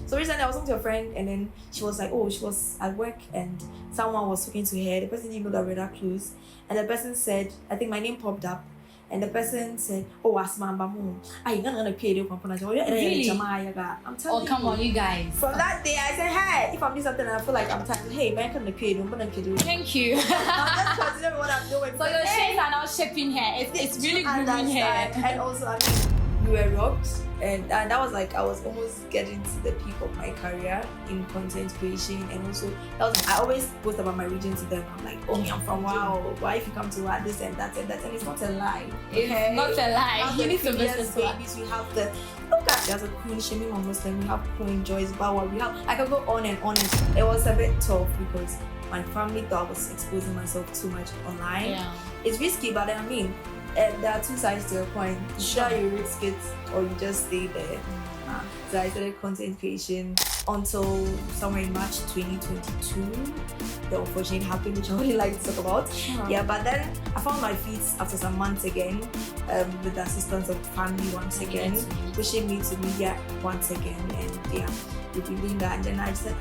So recently I was talking to a friend, and then she was like, oh, she was at work and someone was talking to her. The person didn't know that we were that close, and the person said, I think my name popped up. And the person said, oh, Asmaa Bamu. You're not going to pay the company. Really? I'm telling you. Come on, you guys. From that day, I said, hey, if I'm doing something and I feel like I'm tired, hey, man, can I pay you? I'm going to pay you. Thank you. I'm just considering what I'm doing. So your shades are now shaping hair. It's really grooming hair. And also, I mean, we were robbed. And that was like, I was almost getting to the peak of my career in content creation. And also, I always post about my region to them. I'm like, oh, I'm from wow. Why if you come to wow, this and that and that. And it's not a lie. Okay? It's not a lie. You need to babies. We have the, look at, there's a Queen Shemi Muslim. We have Queen Joyce Bawa. We have, I could go on and on. And it was a bit tough because my family thought I was exposing myself too much online. Yeah. It's risky, but I mean, there are two sides to a coin. Either you risk it or you just stay there. So I started content creation until somewhere in March 2022. The unfortunate happened, which I wouldn't like to talk about. Sure. Yeah, but then I found my feet after some months again, with the assistance of family once again, pushing me to media once again, and yeah, we've been doing that. And then I said,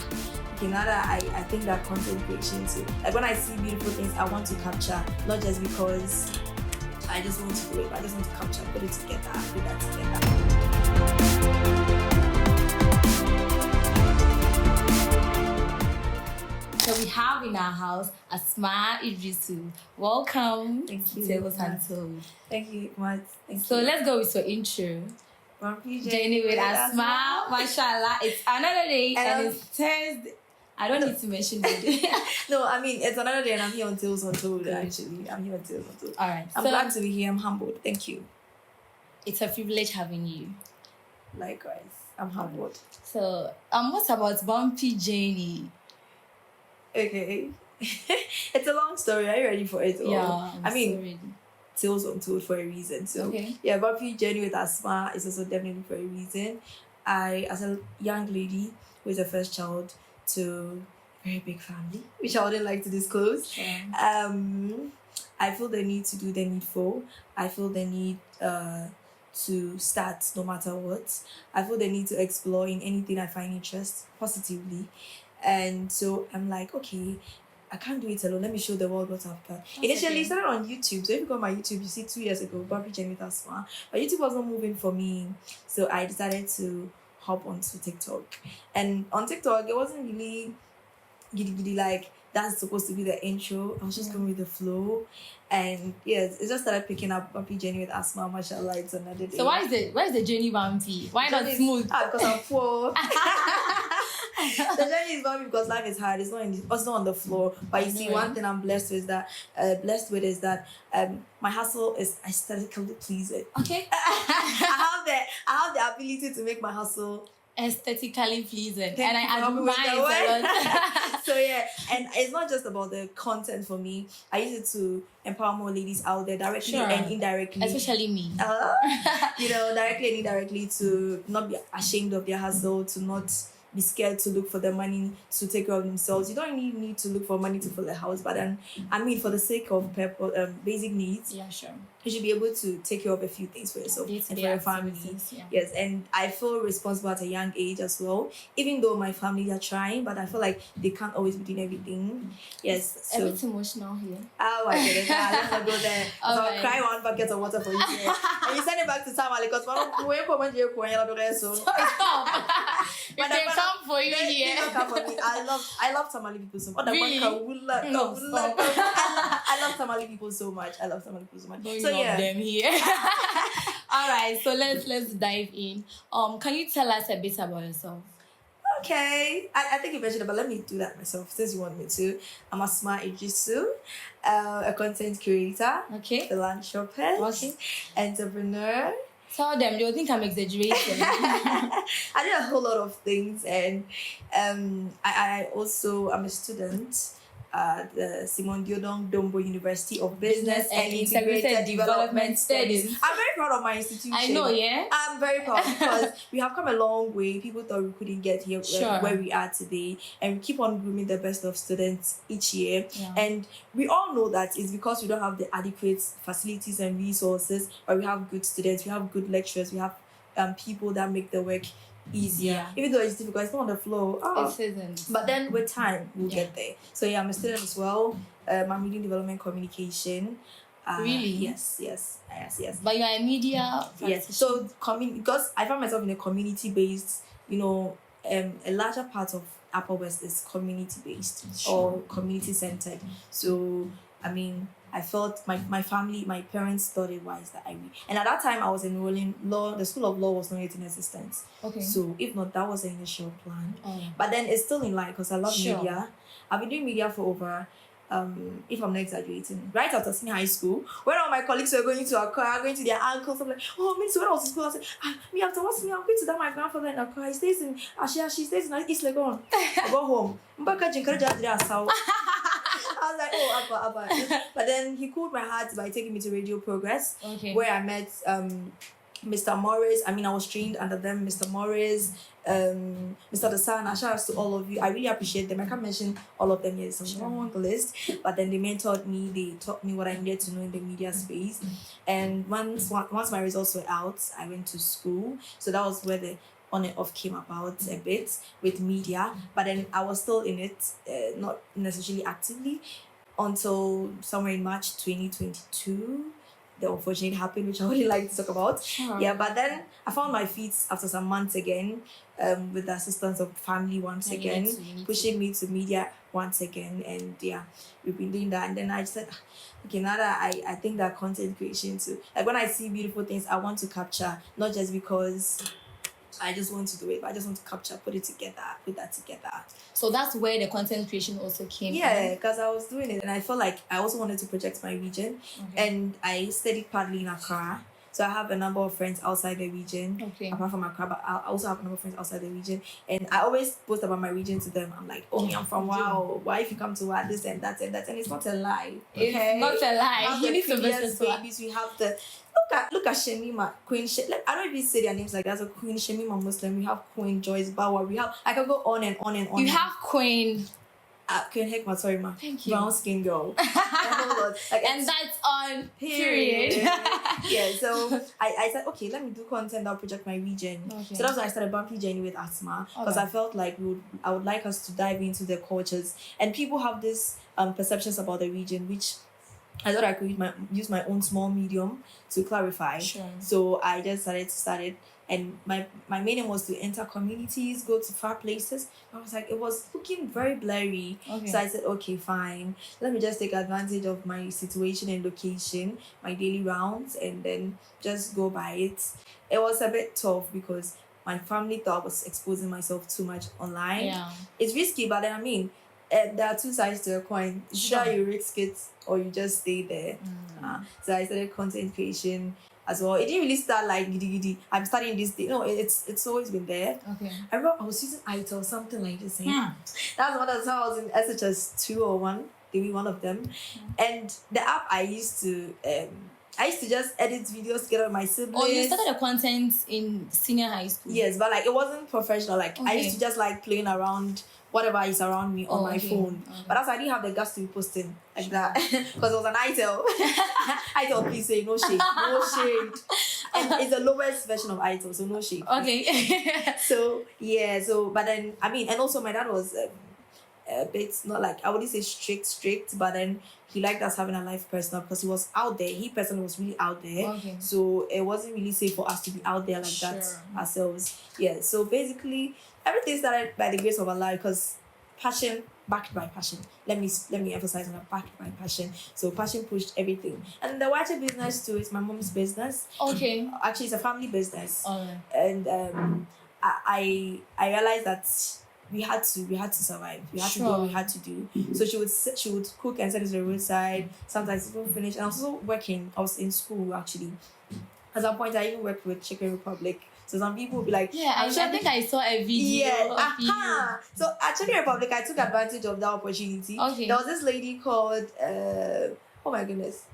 okay, now that I think that content creation too. Like when I see beautiful things, I want to capture, not just because I just want to do it, but I just want to capture, put it together, put that together. So we have in our house Asmaa Iddrisu. Welcome. Thank you. Tales Untold. Thank you, Matt. So let's go with your intro. Journey with Asmaa. Mashallah. It's another day and it's Thursday. I don't need to mention it. No, I mean, it's another day and I'm here on Tales Untold, actually. I'm here on Tales Untold. All right. I'm glad to be here. I'm humbled. Thank you. It's a privilege having you. Likewise. I'm humbled. So, what about Bumpy Journey? Okay. It's a long story. Are you ready for it? Yeah, I mean, so ready. Tales Untold for a reason. So, okay. Yeah, Bumpy Journey with Asmaa is also definitely for a reason. I, as a young lady who is the first child to a very big family, which I wouldn't like to disclose, Yeah. I feel the need to do the needful. I feel the need to start no matter what. I feel the need to explore in anything I find interest positively. And so I'm like, okay, I can't do it alone. Let me show the world what I've got. Initially, it started on YouTube. So if you go on my YouTube, you see 2 years ago, Bumpy Journey with Asmaa. But YouTube was not moving for me. So I decided to hop onto TikTok. And on TikTok, it wasn't really giddy like that's supposed to be the intro. I was just going with the flow. And yeah, it just started picking up Bumpy Journey with Asmaa, mashallah, it's another day. So why is the journey bumpy? Why not smooth? Because I'm poor. The journey is bumpy because life is hard. It's not on the floor. But you see, one thing I'm blessed with is that my hustle is aesthetically pleasing. Okay. I have the ability to make my hustle aesthetically pleasing, Thank and I admire it a lot. So yeah, and it's not just about the content for me. I use it to empower more ladies out there directly and indirectly, especially me. Directly and indirectly, to not be ashamed of their hustle, to not be scared to look for the money to take care of themselves. You don't need to look for money to fill a house, but then for the sake of basic needs, yeah, sure, you should be able to take care of a few things for yourself and for your family. Yeah. Yes, and I feel responsible at a young age as well. Even though my family are trying, but I feel like they can't always be doing everything. Yes, so a bit emotional here. Oh my goodness, let's not go there. So I'll cry 1 bucket of water for you today. And you send it back to Tamale because Stop. If they come for you here. I love Tamale people so much. Really? I love Tamale people so much. So yeah. Them here. All right, so let's dive in. Can you tell us a bit about yourself? Okay, I think you mentioned it, but let me do that myself since you want me to. I'm Asmaa Iddrisu, a content creator, philanthropist, entrepreneur. Tell them, they'll think I'm exaggerating. I did a whole lot of things, and I also am a student at the Simon Diodong Dombo University of Business and Integrated Development Studies. I'm very proud of my institution. I know, yeah? I'm very proud because we have come a long way. People thought we couldn't get here where we are today, and we keep on grooming the best of students each year. Yeah. And we all know that it's because we don't have the adequate facilities and resources, but we have good students, we have good lecturers, we have people that make the work easier. Yeah. Even though it's difficult, it's not on the flow. It isn't. But then with time, we'll get there. So yeah, I'm a student as well. I'm reading development communication. Really? Yes. But you're a media. Yes. So because I found myself in a community-based, a larger part of Upper West is community-based or community-centered. So I mean, I felt my family, my parents thought it wise that I read. And at that time, I was enrolling law. The School of Law was not yet in existence. Okay. So if not, that was the initial plan. Oh. But then it's still in line because I love media. I've been doing media for over, if I'm not exaggerating, right after senior high school, when all my colleagues were going to Accra, going to their uncles, I'm like, oh, me too. When I was in school, I said, me afterwards, I'm going to that my grandfather in Accra. He stays in Ashia, she stays in East Legon. I go home. I was like, oh, Abba. But then he cooled my heart by taking me to Radio Progress, where I met Mr. Morris. I mean, I was trained under them, Mr. Morris, Mr. Desana. Shout out to all of you. I really appreciate them. I can't mention all of them yet, so I'm on the list. But then they mentored me. They taught me what I needed to know in the media space. And once my results were out, I went to school. So that was where the on and off came about a bit with media, but then I was still in it, not necessarily actively, until somewhere in March 2022. The unfortunate happened, which I wouldn't like to talk about. Yeah, but then I found my feet after some months again, with the assistance of family once again, pushing me to media once again, and yeah, we've been doing that. And then I just said, okay, now that I think that content creation too, like when I see beautiful things, I want to capture, not just because I just want to do it, but I just want to capture, put that together. So that's where the content creation also came in. Yeah, because I was doing it and I felt like I also wanted to project my region. And I studied partly in Accra. So I have a number of friends outside the region, apart from Accra, but I also have a number of friends outside the region. And I always post about my region to them. I'm like, oh, I'm from wow. Why if you come to this and that and that? And it's not a lie. Okay? It's not a lie. You need to babies. We have the look at Shemima, Queen I don't even say their names like that. So Queen Shemima Muslim, we have Queen Joyce Bauer, we have, I can go on and on and on. You have Queen Queen Hekma, sorry ma. Thank you. Brown skin girl. And that's on period. Yeah, so I said, okay, let me do content that'll project my region. So that's why I started Bumpy Journey with Asmaa, because I felt like I would like us to dive into the cultures, and people have this perceptions about the region, which I thought I could use my own small medium to clarify. So I just started it. And my main aim was to enter communities, go to far places. I was like, it was looking very blurry. So I said, okay, fine. Let me just take advantage of my situation and location, my daily rounds, and then just go by it. It was a bit tough because my family thought I was exposing myself too much online. Yeah. It's risky, but then I mean, there are two sides to a coin. Either you risk it or you just stay there. So I started content creation as well. It didn't really start like giddy. I'm starting this day. No, it's always been there. I remember I was using ITIL, something like this. That's how I was in SHS 2 or 1, maybe one of them. And the app I used to just edit videos together with my siblings. Oh, you started the content in senior high school? Yes, but like it wasn't professional. Like I used to just like playing around whatever is around me on my phone. But that's why I didn't have the guts to be posting like that because it was an ITIL. ITIL, please say no shade. And it's the lowest version of ITIL, so no shade. So but then I mean, and also my dad was a bit not like, I wouldn't say strict, but then he liked us having a life personal because he was out there. He personally was really out there. So it wasn't really safe for us to be out there like that ourselves. Yeah. So basically everything started by the grace of Allah, because passion backed by passion. Let me emphasize on that, backed by passion. So passion pushed everything. And the water business too is my mom's business. Actually, it's a family business. And I realized that we had to survive. We had to do what we had to do. So she would cook and send it to the roadside. Sometimes people finish. And I was also working. I was in school actually. At some point, I even worked with Chicken Republic. So some people would be like, I think I saw a video of you. So at Chicken Republic, I took advantage of that opportunity. There was this lady called, oh my goodness,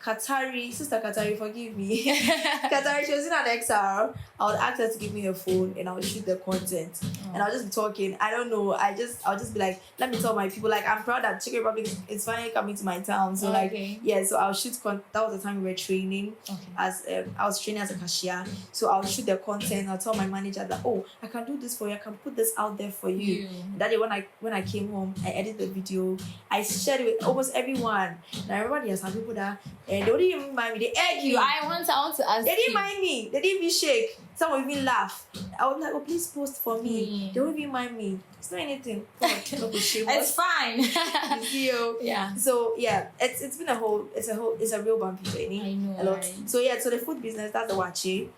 Katari, sister Katari, forgive me. Katari, she was in an XR. I would ask her to give me a phone and I would shoot the content. And I'll just be talking. I don't know. I'll just be like, let me tell my people, like, I'm proud that Czech Republic is finally coming to my town. So so I'll shoot that was the time we were training as I was training as a cashier. So I'll shoot the content. I'll tell my manager that, oh, I can do this for you. I can put this out there for you. That day when I came home, I edited the video. I shared it with almost everyone. And I remember there are some people that they wouldn't even mind me. They egg you. I want to ask. They didn't mind me. They didn't even shake. Some would even laugh. I was like, oh, please post for me. They won't even mind me. It's not anything. It's fine. Yeah. So yeah, it's been it's a real bumpy journey. I know. A lot. Right? So yeah, so the food business, that's the wachi.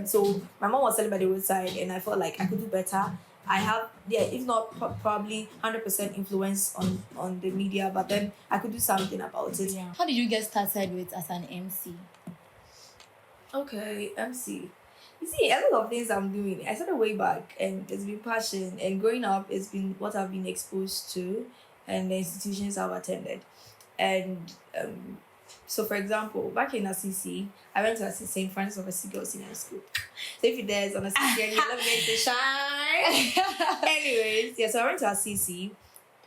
So my mom was selling by the roadside, and I felt like I could do better. I have, if not probably 100% influence on the media, but then I could do something about it. How did you get started with as an MC? Okay, MC. You see, a lot of things I'm doing, I started way back, and it's been passion. And growing up, it's been what I've been exposed to, and the institutions I've attended. And so, for example, back in Assisi, I went to St. Francis of Assisi Girls Senior School. So if you're there on Assisi and you love me to shine. Anyways, so I went to Assisi,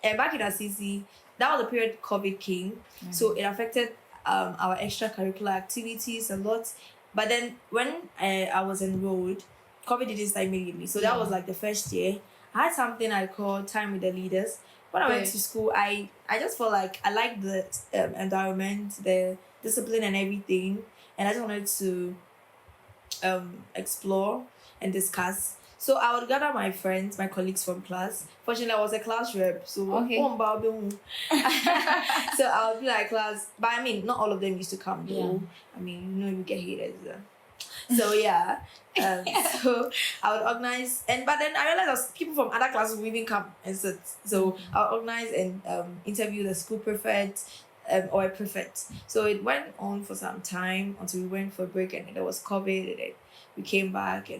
and back in Assisi, that was the period COVID came, so it affected our extracurricular activities a lot. But then when I was enrolled, COVID didn't start immediately. So that was like the first year. I had something I called Time with the Leaders. When I went to school, I just felt like I liked the environment, the discipline and everything. And I just wanted to explore and discuss. So I would gather my friends, my colleagues from class. Fortunately, I was a class rep. So so I would be like class. But I mean, not all of them used to come though. I mean, you get haters. So yeah. So I would organize, but then I realized that people from other classes would even come and sit. So I would organize and interview the school prefect or a prefect. So it went on for some time until we went for a break, and there was COVID, and then we came back,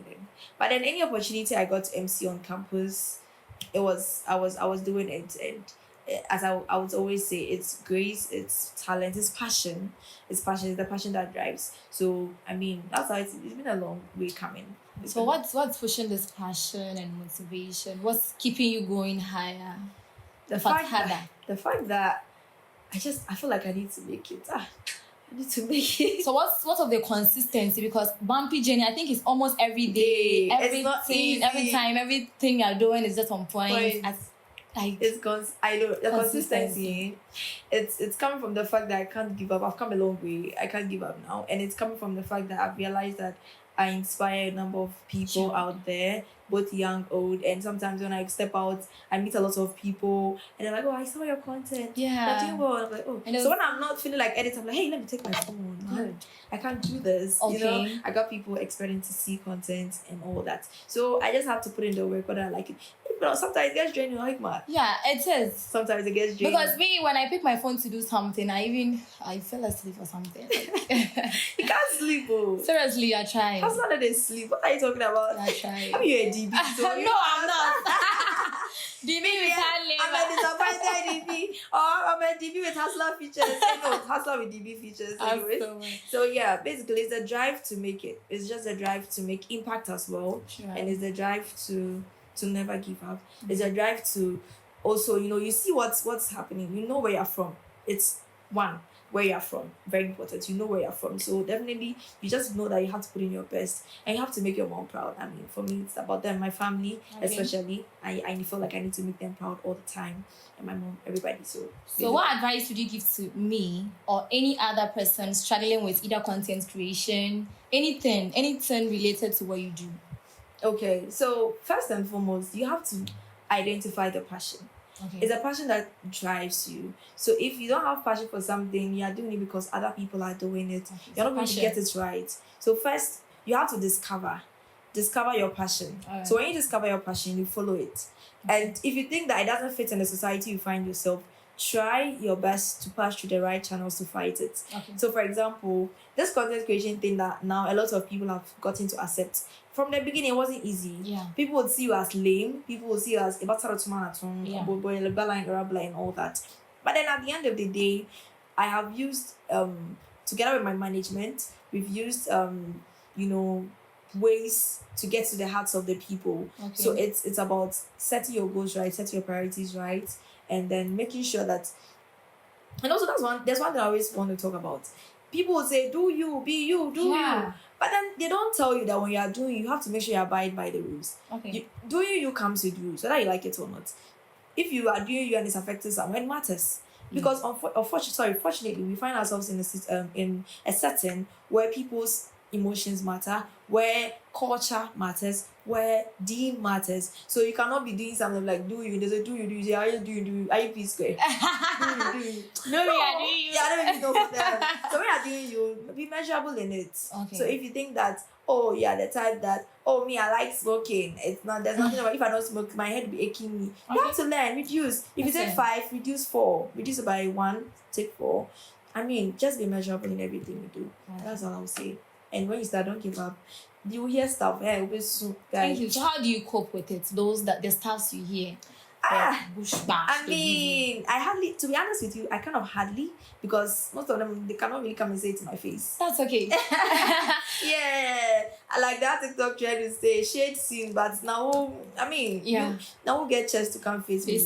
but then any opportunity I got to MC on campus, I was doing it. And as I would always say, it's grace, it's talent, it's passion. It's the passion that drives. So I mean, that's how it's been a long way coming. So what's pushing this passion and motivation? What's keeping you going higher? The fact that I feel like I need to make it. I need to make it. So what's of the consistency? Because bumpy journey, I think it's almost every day. It's not easy. Every time, everything you're doing is just on point. I know the consistency. It's coming from the fact that I can't give up. I've come a long way. I can't give up now, and it's coming from the fact that I've realized that I inspire a number of people out there, both young, old, and sometimes when I step out, I meet a lot of people, and they're like, "Oh, I saw your content. You're doing well." I'm like, "Oh." So when I'm not feeling like editing, I'm like, "Hey, let me take my phone. Good. I can't do this." Okay. I got people expecting to see content and all that. So I just have to put in the work, whether I like it. But sometimes it gets draining, like man. Yeah, it is. Sometimes it gets draining. Because me, when I pick my phone to do something, I fell asleep or something. You can't sleep, oh. Seriously, you're trying. That's not that they sleep. What are you talking about? You're trying. I'm a DB. So no, I'm not. DB with I'm a disappointed DB. Or I'm a DB with hustler features. No, hustler with DB features. So yeah, basically it's the drive to make it. It's just a drive to make impact as well. Sure. And it's the drive to never give up. It's a drive to also, you see what's happening. You know where you're from. It's one, where you're from. Very important. You know where you're from. So definitely you just know that you have to put in your best and you have to make your mom proud. I mean, for me it's about them, my family, especially. I feel like I need to make them proud all the time. And my mom, everybody. So what advice would you give to me or any other person struggling with either content creation, anything related to what you do? Okay, so first and foremost, you have to identify the passion. Okay. It's a passion that drives you. So if you don't have passion for something, you are doing it because other people are doing it. Okay, you're not going to get it right. So first, you have to discover your passion. Right. So when you discover your passion, you follow it. Okay. And if you think that it doesn't fit in the society you find yourself, try your best to pass through the right channels to fight it. Okay. So for example, this content creation thing that now a lot of people have gotten to accept. From the beginning, it wasn't easy. Yeah. People would see you as lame. People would see you as and all that. But then at the end of the day, I have used together with my management, we've used ways to get to the hearts of the people. Okay. So it's about setting your goals right, setting your priorities right, and then making sure that. And also there's one thing I always want to talk about. People will say, do you, be you, do you. But then they don't tell you that when you are doing, you have to make sure you abide by the rules. Okay. Doing you comes with rules, whether you like it or not. If you are doing you and it's affecting someone, it matters. Because fortunately, we find ourselves in a setting where people's emotions matter, where culture matters, where deem matters. So you cannot be doing something like do you. There's a do you. Say, are you P square? do you. No, we are doing you. Yeah, I don't even know them. So when you're doing you, be measurable in it. Okay. So if you think that, oh yeah, the type that, oh me, I like smoking. It's not. There's nothing about if I don't smoke, my head will be aching me. Okay. You have to learn. Reduce. If you take 5, reduce 4. Reduce it by 1, take 4. I mean, just be measurable in everything you do. Okay. That's all I'll say. And when you start, don't give up. You hear stuff. Yeah, it will be so. Thank you. So how do you cope with it? The stuffs you hear. Bush bash. I mean, I hardly, to be honest with you, I kind of hardly, because most of them, they cannot really come and say it to my face. That's okay. Yeah, I like that TikTok trend to say shade scene, but now, I mean, now we'll get chest to come face me.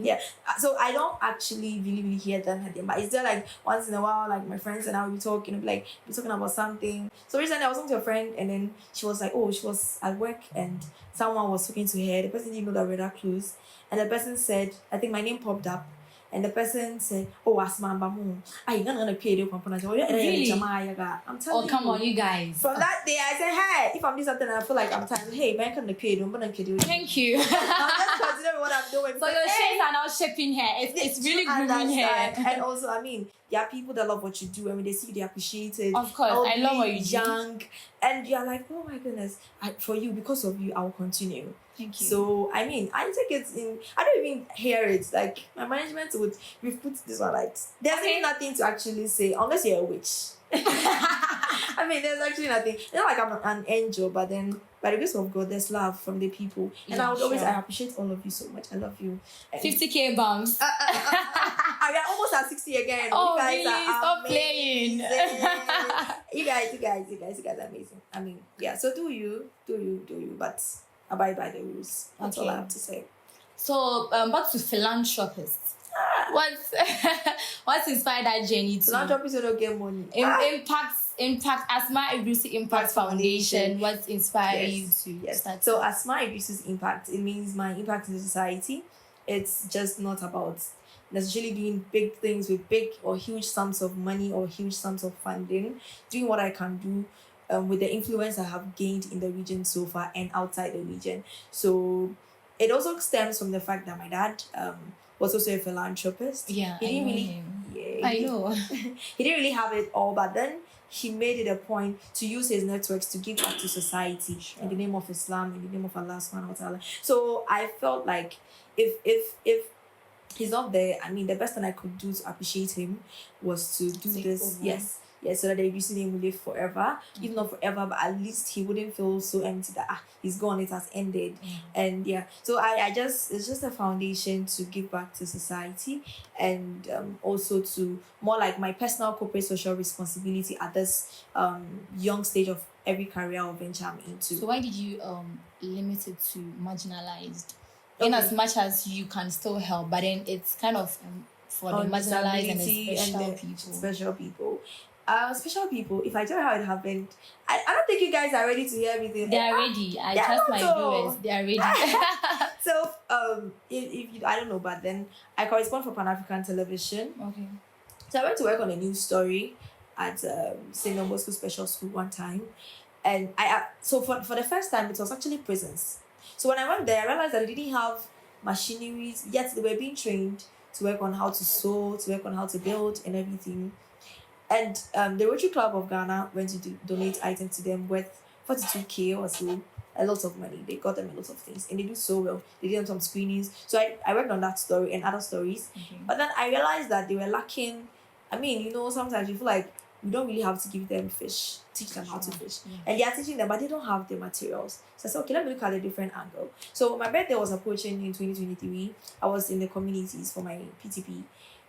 Yeah, so I don't actually really hear them, but it's there like once in a while, like my friends and I will be talking, like we're talking about something. So recently I was talking to a friend, and then she was like, oh, she was at work and someone was talking to her. The person didn't know that we were that close. And the person said, I think my name popped up. And the person said, oh, Asmaa Iddrisu. You're gonna pay the component. Really? I'm telling you. Oh, come on, you guys. From that day, I said, hey, if I'm doing something and I feel like I'm tired, hey, man, can pay you? Thank you. I'm just considering what I'm doing. So your shades are now shaping hair. It's really grooming hair. And also, I mean, there are people that love what you do, and when they see you, they appreciate it. Of course, I love what you do. Young, and you're like, oh my goodness, for you, because of you, I will continue. Thank you. So I mean, I take it in. I don't even hear it. Like my management we've put this one like there's really nothing to actually say unless you're a witch. I mean, there's actually nothing. It's not like I'm an angel, but then by the grace of God, there's love from the people, and I would always I appreciate all of you so much. I love you. 50K bumps. We are almost at 60 again. Oh, you guys really? are Stop playing. you guys are amazing. I mean, yeah. So do you, but abide by the rules. That's all I have to say. So back to philanthropists. What's inspired that journey to philanthropists don't get money? Impact Asmaa Iddrisu Impact Foundation. What inspired you to start? So Asmaa Iddrisu's impact, it means my impact in the society. It's just not about necessarily doing big things with big or huge sums of money or huge sums of funding. Doing what I can do with the influence I have gained in the region so far and outside the region. So it also stems from the fact that my dad was also a philanthropist. Yeah, he didn't really him. Yeah, I know. He didn't really have it all, but then he made it a point to use his networks to give back to society in the name of Islam, in the name of Allah subhanahu wa ta'ala. So I felt like if he's not there, I mean, the best thing I could do to appreciate him was to do this. Yes, so that the Iddrisu name will live forever. If not forever, but at least he wouldn't feel so empty that he's gone, it has ended. And so it's just a foundation to give back to society, and also to more like my personal corporate social responsibility at this young stage of every career or venture I'm into. So why did you limit it to marginalized? In as much as you can still help, but then it's kind of for the marginalized and the special people. Special people, if I tell you how it happened, I don't think you guys are ready to hear everything. They are ready. I trust my viewers. They are ready. So, if you, I don't know, but then I correspond for Pan-African Television. Okay. So I went to work on a news story at St. Don Bosco Special School one time, and so for the first time it was actually prisons. So when I went there, I realized that they didn't have machineries yet. They were being trained to work on how to sew, to work on how to build and everything. And the Rotary Club of Ghana went to donate items to them worth 42K or so, a lot of money. They got them a lot of things, and they do so well. They did some screenings. So I worked on that story and other stories. But then I realized that they were lacking. I mean, sometimes you feel like you don't really have to give them fish, teach them how to fish. And they are teaching them, but they don't have the materials. So I said, okay, let me look at a different angle. So my birthday was approaching in 2023. I was in the communities for my PTP.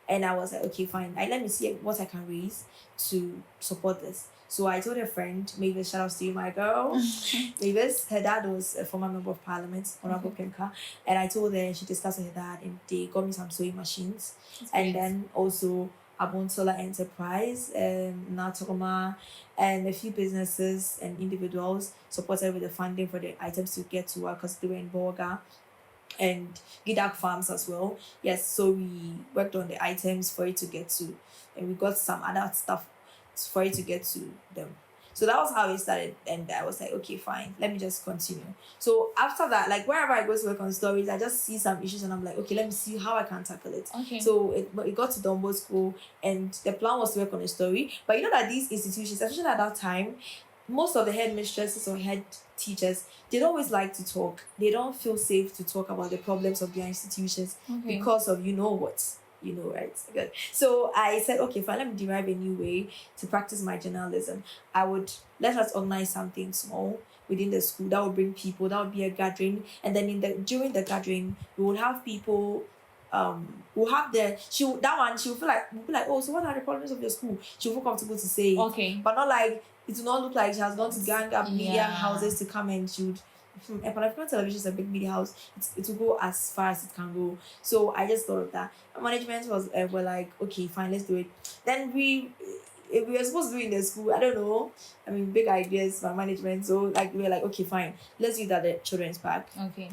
And I was like, okay, fine. Let me see what I can raise to support this. So I told a friend, Mavis, shout out to you, my girl. Mavis, her dad was a former member of parliament, Honorable Pimka. And I told her, she discussed with her dad, and they got me some sewing machines. And then also Abon Solar Enterprise, Natoma, and a few businesses and individuals supported with the funding for the items to get to work because they were in Bolga. And Gidak Farms as well. Yes, so we worked on the items for it to get to, and we got some other stuff for it to get to them. So that was how it started, and I was like, okay, fine, let me just continue. So after that, like wherever I go to work on stories, I just see some issues and I'm like, okay, let me see how I can tackle it. Okay. So it got to Don Bosco, and the plan was to work on a story. But you know that these institutions, especially at that time, most of the headmistresses or head teachers, they don't always like to talk. They don't feel safe to talk about the problems of their institutions because of right? Good. So I said, okay, fine, let me derive a new way to practice my journalism. Let us organize something small within the school that would bring people, that would be a gathering. And then during the gathering, we would have people we'll have she will feel like, we'll be like, oh, so what are the problems of your school? She'll feel comfortable to say it. Okay. But not like, it will not look like she has gone to gang up media houses to come, and she would. Pan-African Television is a big media house. It will go as far as it can go. So I just thought of that. Management were like, okay, fine, let's do it. Then we were supposed to do it in the school. I don't know. I mean, big ideas for management. So like we were like, okay, fine, let's do it at the children's park. Okay.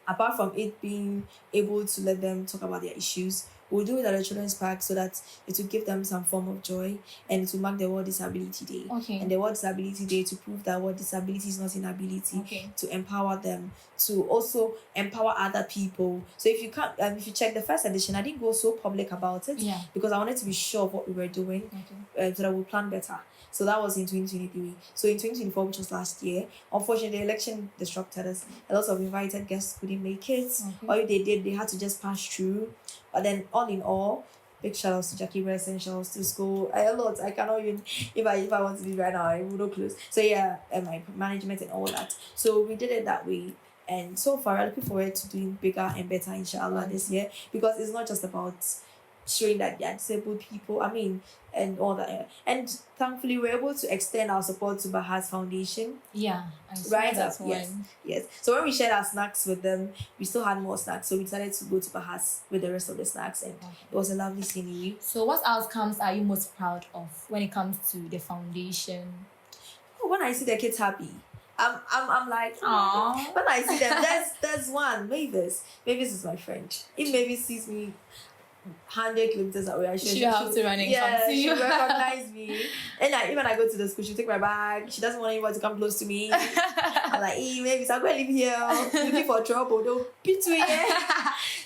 Apart from it being able to let them talk about their issues, we'll do it at the children's park so that it will give them some form of joy, and it will mark the World Disability Day. Okay. And the World Disability Day to prove that what disability is not inability. Okay. To empower them, to also empower other people. So if you check the first edition, I didn't go so public about it because I wanted to be sure of what we were doing, so that we'll plan better. So that was in 2023. So in 2024, which was last year, unfortunately, the election disrupted us. A lot of invited guests couldn't make it. Or if they did, they had to just pass through. But then, all in all, big shout outs to Jackie Bresson, shout outs to school. A lot. I cannot even, if I want to be right now, I would not close. So yeah, and my management and all that. So we did it that way. And so far, I'm looking forward to doing bigger and better, inshallah, this year. Because it's not just about showing that they're disabled people, and all that. And thankfully, we're able to extend our support to Baha's Foundation. Yeah, right. Yes. So when we shared our snacks with them, we still had more snacks. So we decided to go to Baha's with the rest of the snacks, and it was a lovely scenery. So what outcomes are you most proud of when it comes to the foundation? When I see the kids happy, I'm like, aww. When I see them, there's one, Mavis. Mavis is my friend. If Mavis sees me 100 kilometers away, she'll have to run and come to you. She'll recognize me. And even I go to the school, she'll take my bag. She doesn't want anyone to come close to me. I'm like, hey, Mavis, I'm going to live here. Looking for trouble. Don't beat me.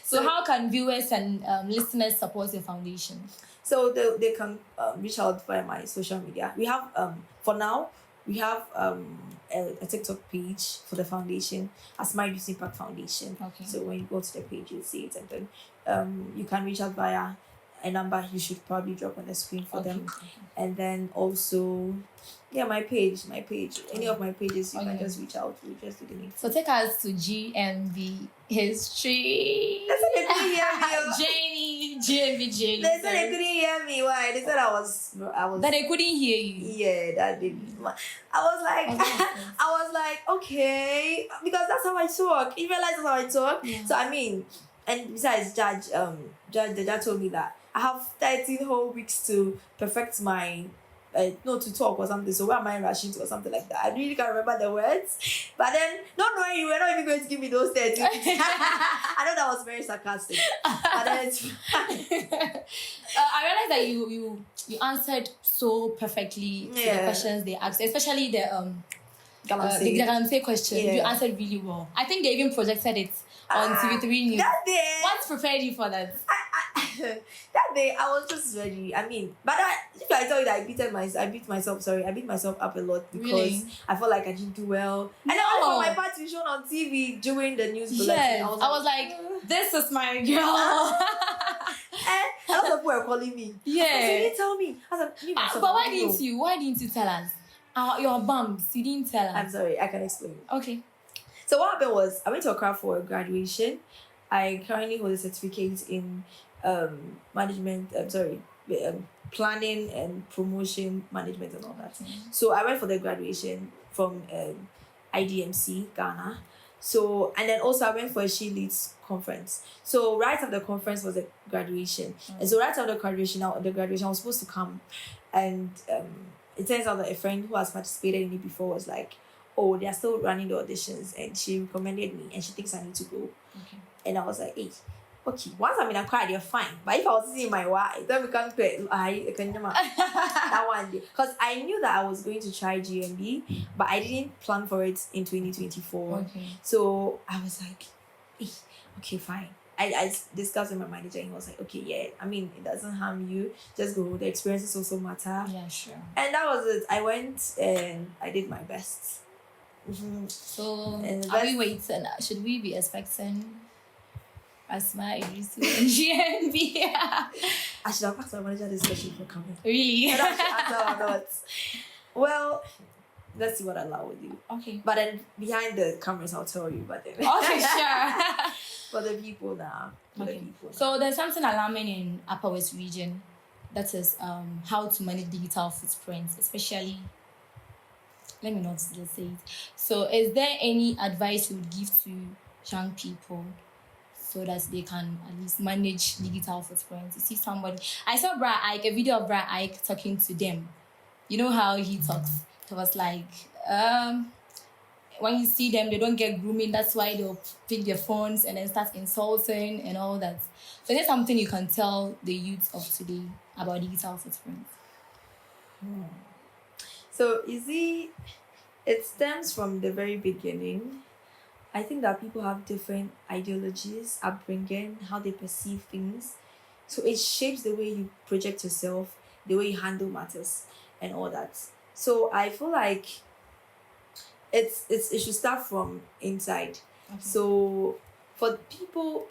So how can viewers and listeners support your foundation? So they can reach out via my social media. We have, for now, we have a TikTok page for the foundation, Asmaa Iddrisu Foundation. Okay. So when you go to the page, you'll see it, and then you can reach out via a number you should probably drop on the screen for them. And then also, my page. Any of my pages, you can just reach out. We just do the link. So take us to GMV history. They said they couldn't hear me. GMV Janie. They said they couldn't hear me. Why? They said I was. That they couldn't hear you. Yeah, that did. I was like, okay, because that's how I talk. You realize that's how I talk. Yeah. So and besides, the judge told me that I have 13 whole weeks to perfect my, to talk or something. So where am I rushing to or something like that? I really can't remember the words. But then, not knowing you were not even going to give me those 13 weeks. I know that was very sarcastic. But then it's fine. I realized that you answered so perfectly to the questions they asked, especially the Galamsey question. You answered really well. I think they even projected it on TV3 News. That day, what prepared you for that? That day I was just ready. But if I tell you that I beat myself up a lot because really? I felt like I didn't do well. And then for my part to be shown on TV during the news bulletin. Yes, I was like, this is my girl. And a lot of people were calling me. Yeah. So you didn't tell me. I was like, but why didn't you tell us? Your bumps, you didn't tell us. I'm sorry, I can explain. Okay. So what happened was I went to Accra for a graduation. I currently hold a certificate in management. Planning and promotion management and all that. So I went for the graduation from IDMC Ghana. So and then also I went for a She Leads conference. So right after the conference was the graduation, and so right after the graduation, I was supposed to come, and it turns out that a friend who has participated in it before was like, "Oh, they are still running the auditions," and she recommended me, and she thinks I need to go. Okay. And I was like, "Hey, okay, once I'm in a car, you're fine. But if I was seeing my wife, then we can't pay. I can that one day because I knew that I was going to try GMB, but I didn't plan for it in 2024. Okay. So I was like, hey, okay, fine. I discussed with my manager and he was like, okay, yeah, I mean, it doesn't harm you. Just go. The experiences also matter. Yeah, sure. And that was it. I went and I did my best. Mm-hmm. So, are we waiting? Should we be expecting Asmaa Iddrisu and GMB? I should have asked my manager this question for coming. Really? And I should answer or not. Well, let's see what I allow with you. Okay. But then behind the cameras, I'll tell you. But then Okay, sure. for the people now. Okay. So there's something alarming in Upper West region. That is how to manage digital footprints, especially. Let me not just say it. So, is there any advice you would give to young people so that they can at least manage digital footprints? You see somebody. I saw a video of Brad Ike talking to them. You know how he talks. It was like, when you see them, they don't get grooming. That's why they'll pick their phones and then start insulting and all that. So there's something you can tell the youth of today about digital footprints. So you see, it stems from the very beginning. I think that people have different ideologies, upbringing, how they perceive things. So it shapes the way you project yourself, the way you handle matters, and all that. So I feel like it should start from inside. Okay. So for people,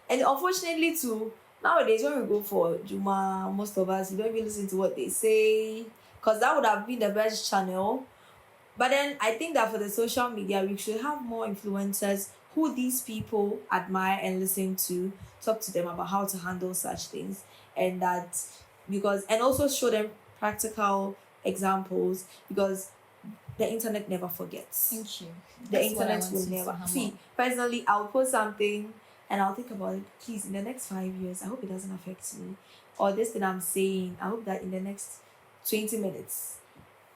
and unfortunately too, nowadays when we go for Juma, most of us, we don't even listen to what they say, because that would have been the best channel. But then I think that for the social media, we should have more influencers who these people admire and listen to, talk to them about how to handle such things, and also show them practical examples, because the internet never forgets. Thank you. The internet will never. See, personally, I'll post something and I'll think about it. Please, in the next 5 years, I hope it doesn't affect me. Or this thing I'm saying, I hope that in the next 20 minutes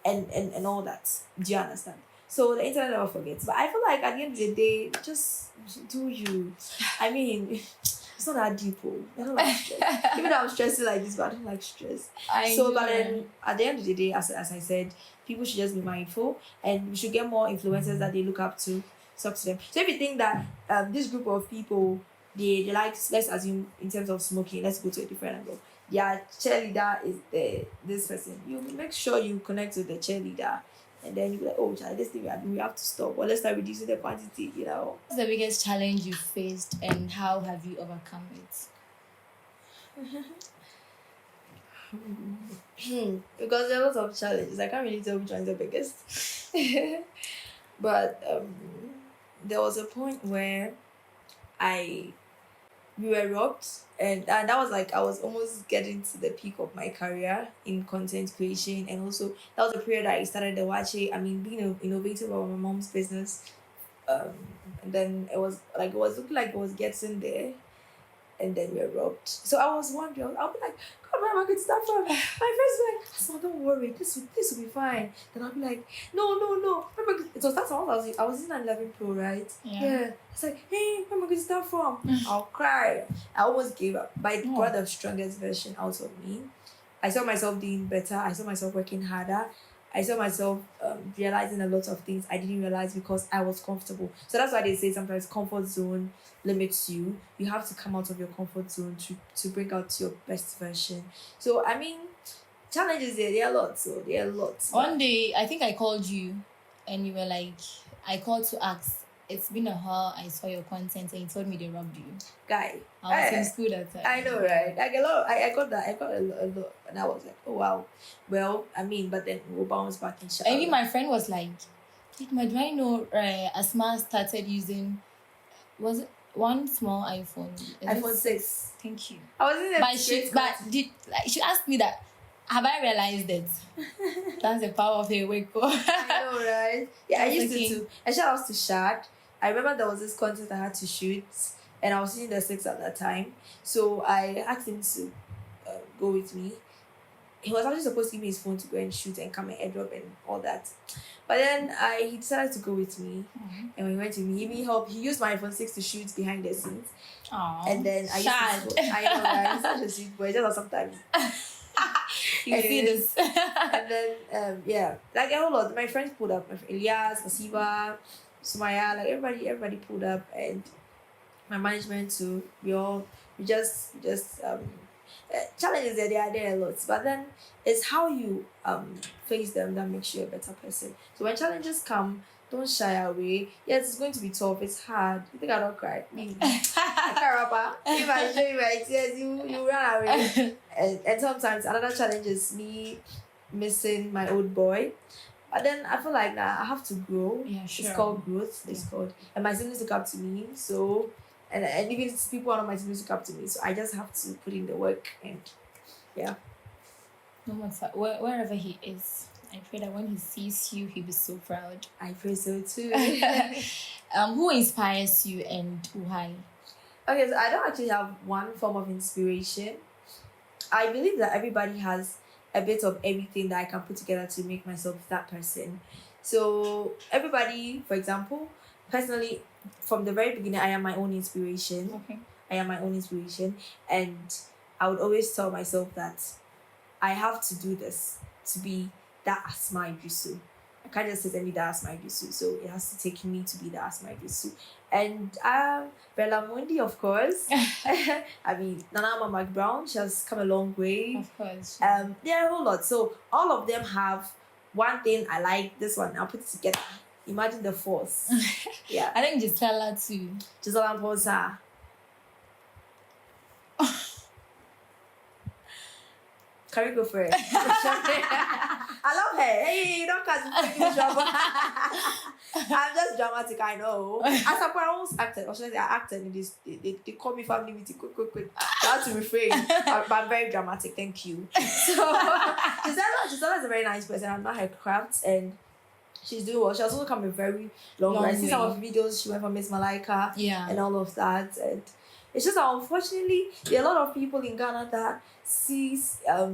and all that. Do you understand? So the internet never forgets. But I feel like at the end of the day, just do you. I mean, it's not that deep. I don't like stress. Even though I'm stressing like this, but I don't like stress. But then at the end of the day, as I said, people should just be mindful, and we should get more influencers that they look up to, talk to them. So if you think that this group of people, they like, let's assume in terms of smoking, let's go to a different angle. Their cheerleader is this person. You make sure you connect with the cheerleader, and then you be like, oh, child, this thing we are doing, we have to stop. Or let's start reducing the quantity, you know. What's the biggest challenge you faced, and how have you overcome it? Because there are lots of challenges. I can't really tell which one is the biggest. But there was a point where we were robbed, and that was like I was almost getting to the peak of my career in content creation, and also that was the period I started the Wache. I mean, being innovative about my mom's business, and then it was looking like it was getting there, and then we were robbed. So I was wondering, I'll be like, God, where am I going to start from? My friends were like, Asmaa, don't worry, this will be fine. Then I'll be like, no. Remember, it was that time I was in an 11 Pro, right? Yeah. It's like, hey, where am I going to start from? I'll cry. I almost gave up. But it brought the strongest version out of me. I saw myself doing better. I saw myself working harder. I saw myself realizing a lot of things I didn't realize because I was comfortable. So that's why they say sometimes comfort zone limits you. You have to come out of your comfort zone to bring out your best version. So, I mean, challenges there are lots. So there are lots. One day, I think I called you and you were like, I called to ask. It's been a while I saw your content and you told me they robbed you. Guy. I was in school that time. I know, right? Like a lot. I got that. I got a lot. And I was like, oh, wow. Well, I mean, but then we'll bounce back in shower. Even my friend was like, do I know Asmaa started using, was it one small iPhone. iPhone 6. Thank you. I was in She asked me that. Have I realized it? That's the power of a wake up. I know, right? Yeah, I used okay. to too. And shout out to Shad. I remember there was this content I had to shoot, and I was using the 6 at that time. So I asked him to go with me. He was actually supposed to give me his phone to go and shoot and come and airdrop and all that. But then he decided to go with me. Mm-hmm. And when he went to me, he helped. He used my iPhone 6 to shoot behind the scenes. Aww. And then I used I know, right? He's such a sweet boy. Just sometimes. You see this. And then like a whole lot. My friends pulled up. My friend Elias, Nasiba, Sumaya, like everybody pulled up, and my management too. We just challenges that there are lots, but then it's how you face them that makes you a better person. So when challenges come, don't shy away. Yes, it's going to be tough. It's hard. You think I don't cry? Me, I can't rapper. If I show you my tears, you run away. And sometimes another challenge is me missing my old boy. But then I feel like I have to grow. Yeah, sure. It's called growth. It's called, and my siblings look up to me. So. And even people out of my siblings look up to me, so I just have to put in the work, and yeah. No matter wherever he is, I pray that when he sees you, he'll be so proud. I pray so too. Who inspires you and why? Okay, so I don't actually have one form of inspiration. I believe that everybody has a bit of everything that I can put together to make myself that person. So everybody, for example, personally, from the very beginning, I am my own inspiration. Okay. I am my own inspiration, and I would always tell myself that I have to do this to be that Asmaa Iddrisu. I can't just say any that Asmaa Iddrisu, so it has to take me to be the Asmaa Iddrisu. And Bella Mundi, of course. I mean, Nana Mama Brown, she has come a long way. Of course. There are a whole lot. So all of them have one thing I like. This one, I'll put it together. Imagine the force. Yeah. I think Gisela too. Gisela Posa. Can we go for it? I love her. Hey, you don't catch me in trouble. I'm just dramatic, I know. As a I almost acted, or should I say I acted in this. They call me family meeting. Quick. I have to refrain. But I'm very dramatic, thank you. So Gisela is a very nice person. I know her crafts, and she's doing well. She has also come a very long way. I see some of the videos she went for Miss Malaika, and all of that. And it's just that unfortunately there are a lot of people in Ghana that sees a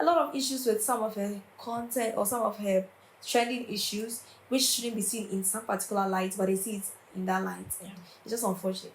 lot of issues with some of her content or some of her trending issues, which shouldn't be seen in some particular light, but they see it in that light. Yeah. It's just unfortunate.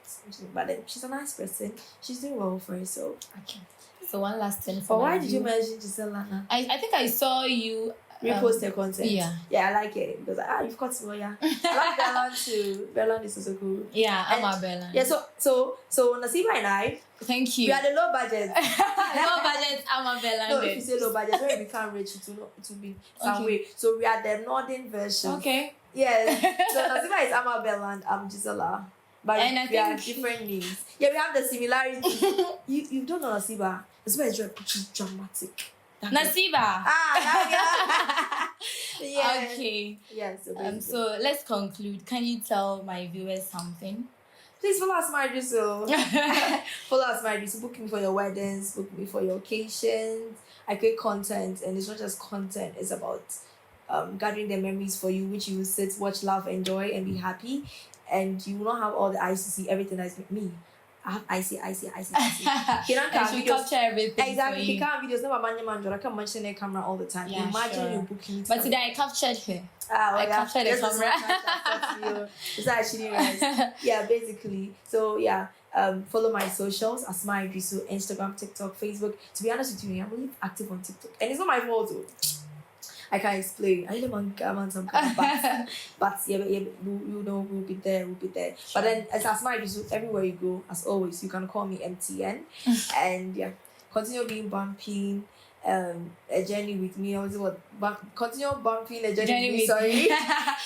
But then she's a nice person. She's doing well for herself. Okay. So one last thing. But why did you mention Gisela? I think I saw you repost their content. Yeah, I like it because you've got to yeah. I like Bellon too. Bellon is also cool. Yeah, I'm a Bellon. Yeah, so Nasiba and I. Thank you. We are the low budget. Low budget, I'm a Bellon. No, if you say low budget, when we become rich, it will be some way. So we are the northern version. Okay. Yes. So Nasiba is Amma Bellon, I'm Gisela. But and we are different names. Yeah, we have the similarity. you don't know Nasiba. Nasiba is dramatic. Nasiba. Yeah. Okay. Yes. So let's conclude. Can you tell my viewers something? Please follow Asmaa Iddrisu. Follow Asmaa Iddrisu. Book me for your weddings. Book me for your occasions. I create content, and it's not just content. It's about gathering the memories for you, which you will sit, watch, laugh, enjoy, and be happy. And you will not have all the eyes to see everything that's with me. I have I see. He don't capture everything. Exactly. He can't videos. Never man. I can't mention their camera all the time. Yeah, imagine you booking. But today I captured her. I captured the camera. It's actually right. Yeah, basically. So yeah, follow my socials, Asmaa Iddrisu, Instagram, TikTok, Facebook. To be honest with you, I'm really active on TikTok, and it's not my fault though. I can't explain. I really want some kind of but yeah, you know, we'll be there. Sure. But then as Asmaa Iddrisu, everywhere you go, as always, you can call me MTN. And yeah, continue being bumping. A journey with me. Continue bumping a journey with me. Sorry.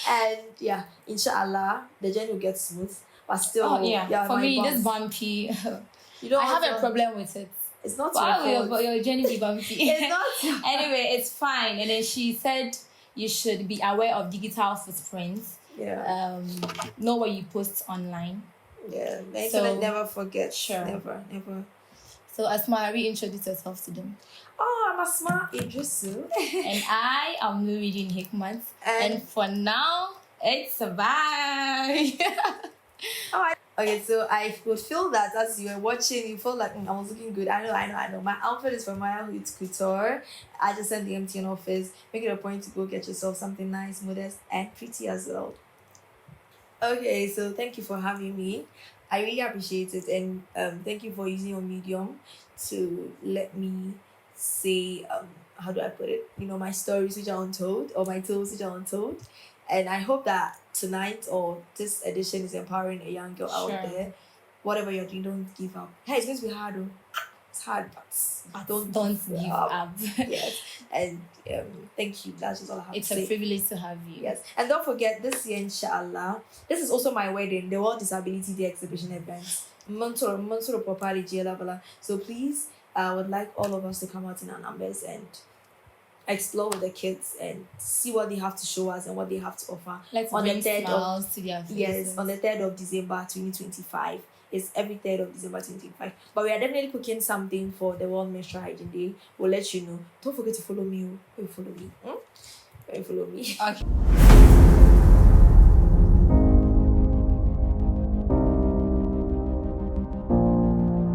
And yeah, inshallah, the journey will get smooth. But still, for me, this bumpy. I have a problem with it. It's not your journey be bumpy. It's not. Anyway, it's fine. And then she said you should be aware of digital footprints. Yeah. Know what you post online. Yeah, the So- internet never forgets. Sure. Never. So Asmaa, reintroduce yourself to them. Oh, I'm Asmaa Iddrisu. And I am reading Hikmat. And- And for now, it's a bye. Okay, so I could feel that as you were watching, you felt like I was looking good. I know. My outfit is from Maya Hood Couture. I just sent the MTN office. Make it a point to go get yourself something nice, modest, and pretty as well. Okay, so thank you for having me. I really appreciate it, and thank you for using your medium to let me say how do I put it? My stories which are untold, or my tales which are untold. And I hope that tonight or this edition is empowering a young girl out Sure. there. Whatever you're doing, don't give up. Hey, it's going to be hard, though. It's hard, but don't give up. Yes, and thank you. That's just all I have It's to say. a privilege to have you. Yes, and don't forget this year, inshallah, this is also my wedding, the World Disability Day exhibition event. Mansur Popali Jela. So please, I would like all of us to come out in our numbers and explore with the kids and see what they have to show us and what they have to offer. Let's on bring the 3rd smiles of to their faces. yes, on the 3rd of December 2025. It's every 3rd of December 2025. But we are definitely cooking something for the World Menstrual Hygiene Day. We'll let you know. Don't forget to follow me. Follow me. Follow me. Okay.